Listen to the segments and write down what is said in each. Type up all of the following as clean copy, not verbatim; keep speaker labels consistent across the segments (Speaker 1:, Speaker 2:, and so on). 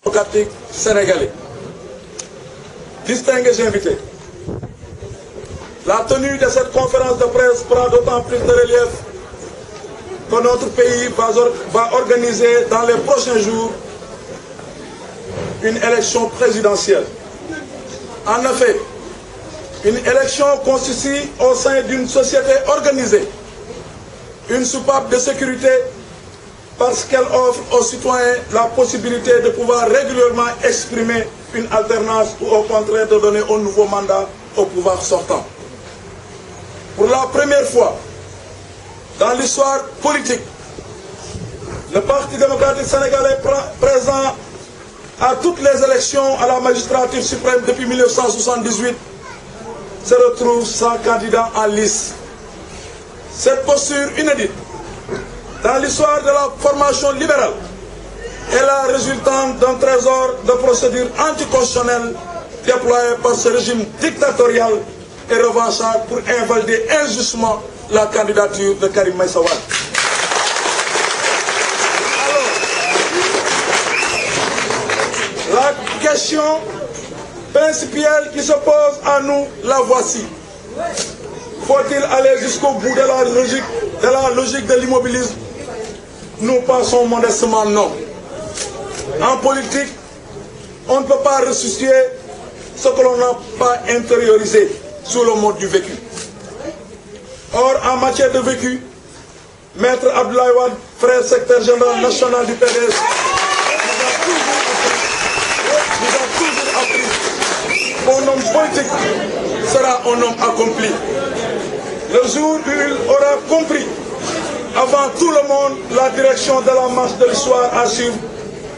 Speaker 1: Démocratique sénégalais. Distingués invités, la tenue de cette conférence de presse prend d'autant plus de relief que notre pays va organiser dans les prochains jours une élection présidentielle. En effet, une élection constitue au sein d'une société organisée une soupape de sécurité parce qu'elle offre aux citoyens la possibilité de pouvoir régulièrement exprimer une alternance ou au contraire de donner un nouveau mandat au pouvoir sortant. Pour la première fois dans l'histoire politique, le Parti démocratique sénégalais présent à toutes les élections à la magistrature suprême depuis 1978 se retrouve sans candidat en lice. Cette posture inédite dans l'histoire de la formation libérale est la résultante d'un trésor de procédures anticonstitutionnelles déployées par ce régime dictatorial et revanchard pour invalider injustement la candidature de Karim Meïssa Wade. Alors, la question principielle qui se pose à nous, la voici. Faut-il aller jusqu'au bout de la logique de l'immobilisme? Nous pensons modestement non. En politique, on ne peut pas ressusciter ce que l'on n'a pas intériorisé sous le mode du vécu. Or, en matière de vécu, Maître Abdoulaye Wade, frère secrétaire général national du PDS, nous a toujours appris qu'un homme politique sera un homme accompli. Le jour où il aura compris avant tout le monde la direction de la marche de l'histoire à suivre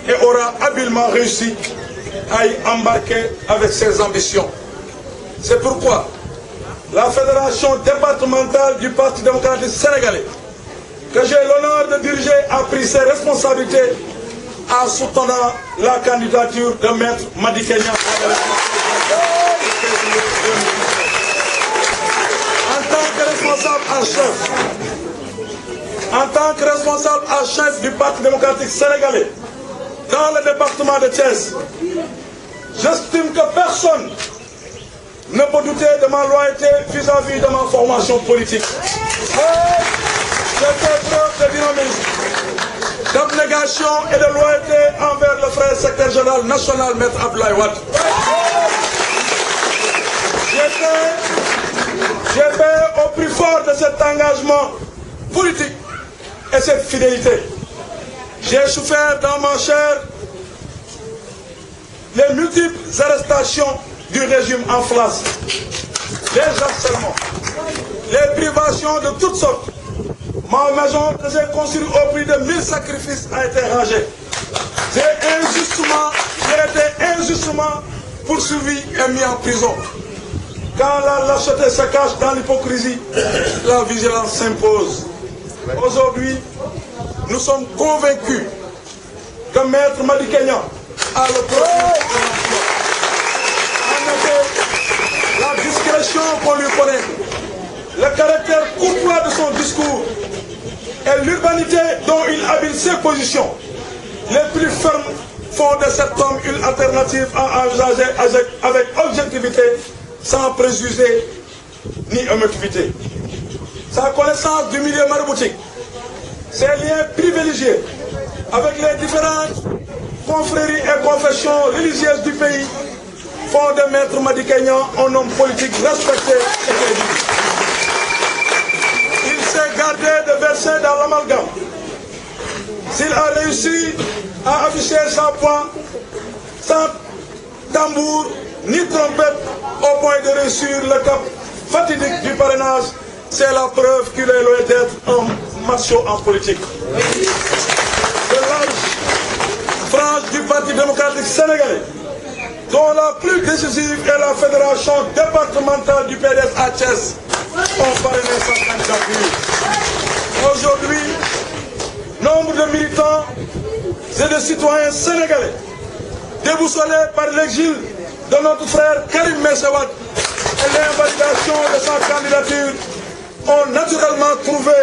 Speaker 1: et aura habilement réussi à y embarquer avec ses ambitions. C'est pourquoi la fédération départementale du Parti démocratique sénégalais, que j'ai l'honneur de diriger, a pris ses responsabilités en soutenant la candidature de Maître Madické Niang. En tant que responsable en chef du Parti démocratique sénégalais dans le département de Thiès, j'estime que personne ne peut douter de ma loyauté vis-à-vis de ma formation politique. J'ai fait preuve de dynamisme, d'abnégation et de loyauté envers le frère secrétaire général national, Maître Abdoulaye Wade. J'ai fait au plus fort de cet engagement politique et cette fidélité. J'ai souffert dans ma chair les multiples arrestations du régime en place, les harcèlements, les privations de toutes sortes. Ma maison que j'ai construite au prix de 1000 sacrifices a été rangée. J'ai été injustement poursuivi et mis en prison. Quand la lâcheté se cache dans l'hypocrisie, la vigilance s'impose. Aujourd'hui, nous sommes convaincus que Maître Madické Niang a le profil de l'emploi. En effet, la discrétion qu'on lui connaît, le caractère courtois de son discours et l'urbanité dont il habite ses positions, les plus fermes font de cet homme une alternative à envisager avec objectivité, sans préjugés ni émotivité. Sa connaissance du milieu maraboutique, ses liens privilégiés avec les différentes confréries et confessions religieuses du pays font de Maître Madické Niang un homme politique respecté et crédible. Il s'est gardé de verser dans l'amalgame. S'il a réussi à afficher sa voix sans tambour ni trompette au point de réussir le cap fatidique du parrainage, c'est la preuve qu'il est loin d'être un macho en politique. De larges franges du Parti démocratique sénégalais, dont la plus décisive est la fédération départementale du PDS à Thiès, ont parrainé sa candidature. Aujourd'hui, nombre de militants et de citoyens sénégalais, déboussolés par l'exil de notre frère Karim Meïssa Wade et l'invalidation de sa candidature, ont naturellement trouvé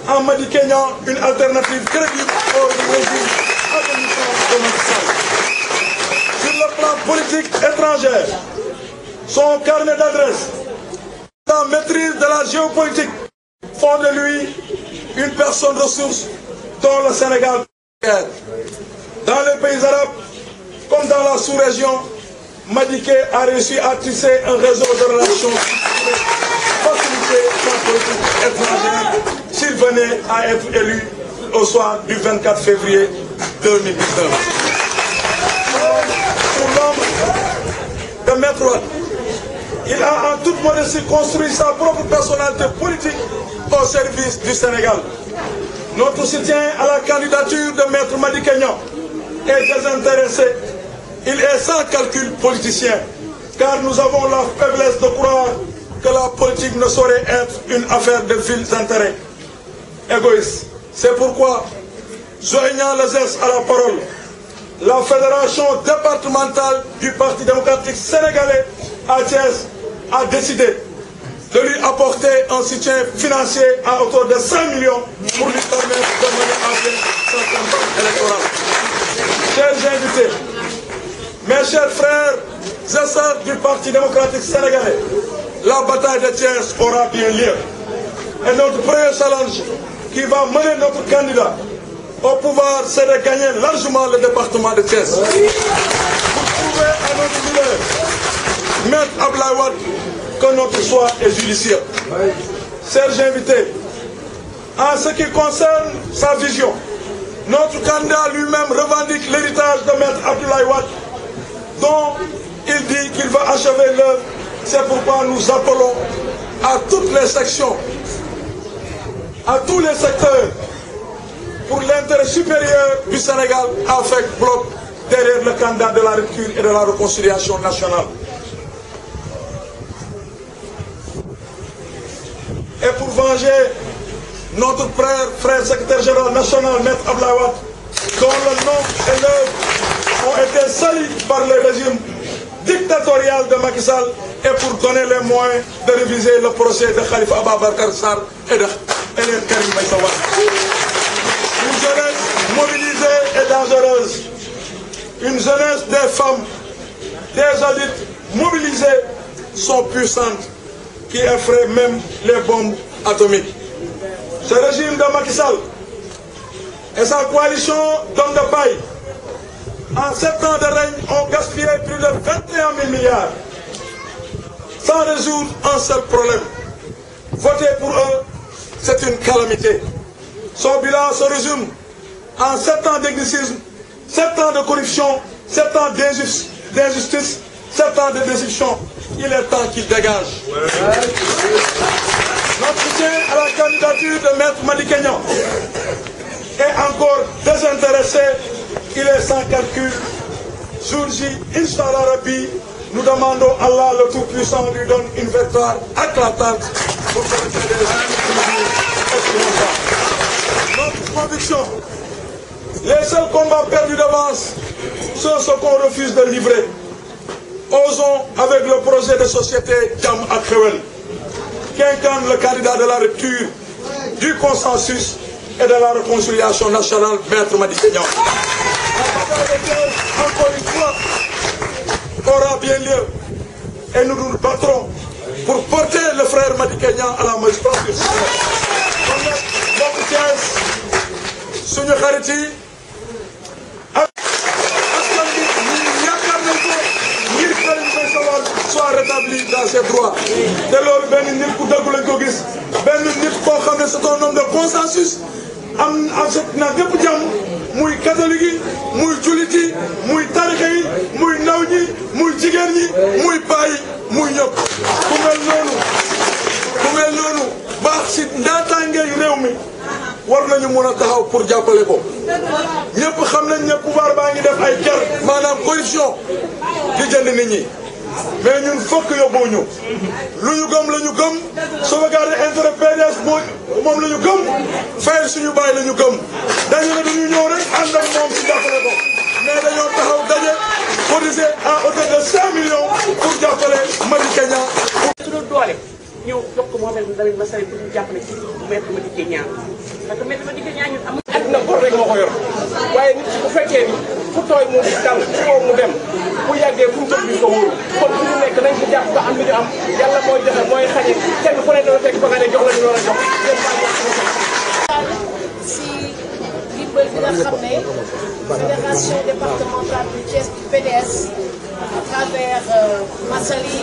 Speaker 1: en Madické Niang une alternative crédible au régime agonissant de Macky Sall. Sur le plan politique étranger, son carnet d'adresses, sa maîtrise de la géopolitique font de lui une personne ressource dont le Sénégal est. Dans les pays arabes, comme dans la sous-région, Madické a réussi à tisser un réseau de relations faciliter sa politique étrangère s'il venait à être élu au soir du 24 février 2019. Sous l'ombre de Maître Wade, il a en toute modestie construit sa propre personnalité politique au service du Sénégal. Notre soutien à la candidature de Maître Madické Niang est désintéressé. Il est sans calcul politicien, car nous avons la faiblesse de croire que la politique ne saurait être une affaire de vils intérêts égoïstes. C'est pourquoi, joignant le geste à la parole, la fédération départementale du Parti démocratique sénégalais à Thiès a décidé de lui apporter un soutien financier à hauteur de 5 millions pour lui permettre de mener à bien sa campagne électorale. Chers invités, mes chers frères et sœurs du Parti démocratique sénégalais, la bataille de Thiès aura bien lieu. Et notre premier challenge qui va mener notre candidat au pouvoir, c'est de gagner largement le département de Thiès. Pour prouver à notre leader, Maître Abdoulaye Wade, que notre choix est judiciaire. Chers invités, en ce qui concerne sa vision, notre candidat lui-même revendique l'héritage de Maître Abdoulaye Wade, dont il dit qu'il va achever l'œuvre. C'est pourquoi nous appelons à toutes les sections, à tous les secteurs, pour l'intérêt supérieur du Sénégal, à faire bloc derrière le candidat de la rupture et de la réconciliation nationale. Et pour venger notre frère secrétaire général national, Maître Abdoulaye Wade, dont le nom et l'œuvre ont été salis par le régime dictatorial de Macky Sall, et pour donner les moyens de réviser le procès de Khalifa Ababacar Sarr et de Karim Meïssa Wade. Une jeunesse mobilisée et dangereuse, une jeunesse des femmes, des adultes mobilisés sont puissantes, qui effraient même les bombes atomiques. Ce régime de Macky Sall et sa coalition d'hommes de paille, en 7 ans de règne, ont gaspillé plus de 21 000 milliards, sans résoudre un seul problème. Voter pour eux, c'est une calamité. Son bilan se résume en 7 ans d'exercice, 7 ans de corruption, 7 ans d'injustice, 7 ans de déception. Il est temps qu'il dégage. Notre soutien à la candidature de Maître Madické Niang est encore désintéressé. Il est sans calcul. Jour J, Inch'Allah Rabbi, nous demandons à Allah le Tout-Puissant lui donne une victoire éclatante pour que le PDS notre conviction, les seuls combats perdus d'avance sont ceux qu'on refuse de livrer. Osons avec le projet de société Jàmm ak Xéwal, qui incarne le candidat de la rupture, du consensus et de la réconciliation nationale, Maître Madické Niang. La bataille de Thiès, encore une fois, aura bien lieu et nous nous battrons pour porter le frère Madické Niang à la magistrature. Kon nag mbokku Thiès, suñu xarit yi soit rétabli dans ses droits. De loolu benn nit ku dëgg lañ ko gis, benn nit koo xam ne c'est un homme de consensus, am na gépp jàmm, muy catholique yi, muy jullit yi, muy tarixa yi, muy ndaw ñi, muy jigéen ñi, muy baay yi, muy ñëpp. Ku mel noonu baax si ndaataangeey réew mi, war nañu mun a taxaw pour jàppale ko ñëpp xam nañ ne pouvoir baa ngi def ay ger maanaam corruption di jënd nit ñi mais ñun fokk yóbboo ñu lu ñu gëm la ñu gëm sauvegarder intérêt PDS moom la ñu gëm fayal suñu baay la ñu gëm dañu ne dañu ñëw rek ànd ak moom si jàppale ko mais dañoo taxaw daje cotiser à hauteur de 5 millions pour jàppale Madické Niang.
Speaker 2: suñu doole ñëw jox ko Mouhamed Lamine Massaly pour ñu jàppale ci Maître Madické Niang parce que Maître Madické Niang ñun amul.
Speaker 3: àddina bor rek moo ko yor waaye nit bu fekkee ni fu tooy mu dal fu wow mu dem bu yàggee fu mu jëm bi ko wóoru kon fu ñu nekk nañ ci jàpp ba am li ñu am yàlla mooy joxe mooy xañe kenn fu ne dana fekk ba nga ne jox la ñu war a jox
Speaker 4: si ndimbal bi nga xam ne fédération départementale du Thiès du PDS à travers Massaly